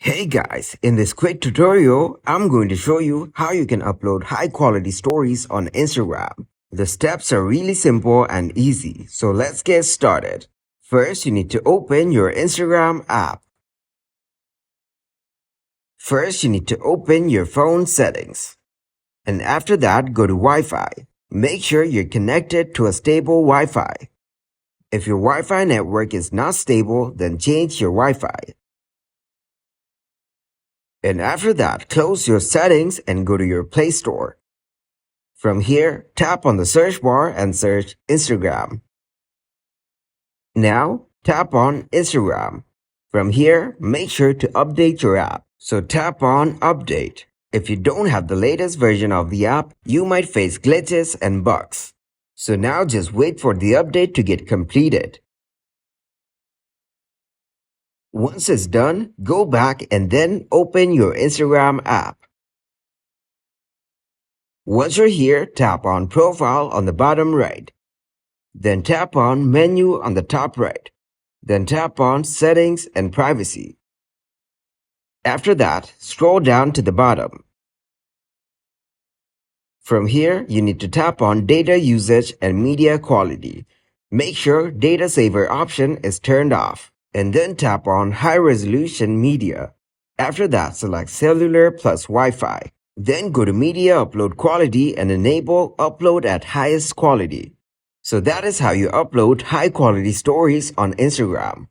Hey guys, in this quick tutorial, I'm going to show you how you can upload high quality stories on Instagram. The steps are really simple and easy, so let's get started. First, you need to open your Instagram app. First, you need to open your phone settings. And after that, go to Wi-Fi. Make sure you're connected to a stable Wi-Fi. If your Wi-Fi network is not stable, then change your Wi-Fi. And after that, close your settings and go to your Play Store. From here, tap on the search bar and search Instagram. Now, tap on Instagram. From here, make sure to update your app. So tap on Update. If you don't have the latest version of the app, you might face glitches and bugs. So now just wait for the update to get completed. Once it's done, go back and then open your Instagram app. Once you're here, tap on Profile on the bottom right. Then tap on Menu on the top right. Then tap on Settings and Privacy. After that, scroll down to the bottom. From here, you need to tap on Data Usage and Media Quality. Make sure Data Saver option is turned off. And then tap on High Resolution Media. After that, select Cellular plus Wi-Fi. Then go to Media Upload Quality and enable Upload at Highest Quality. So that is how you upload high quality stories on Instagram.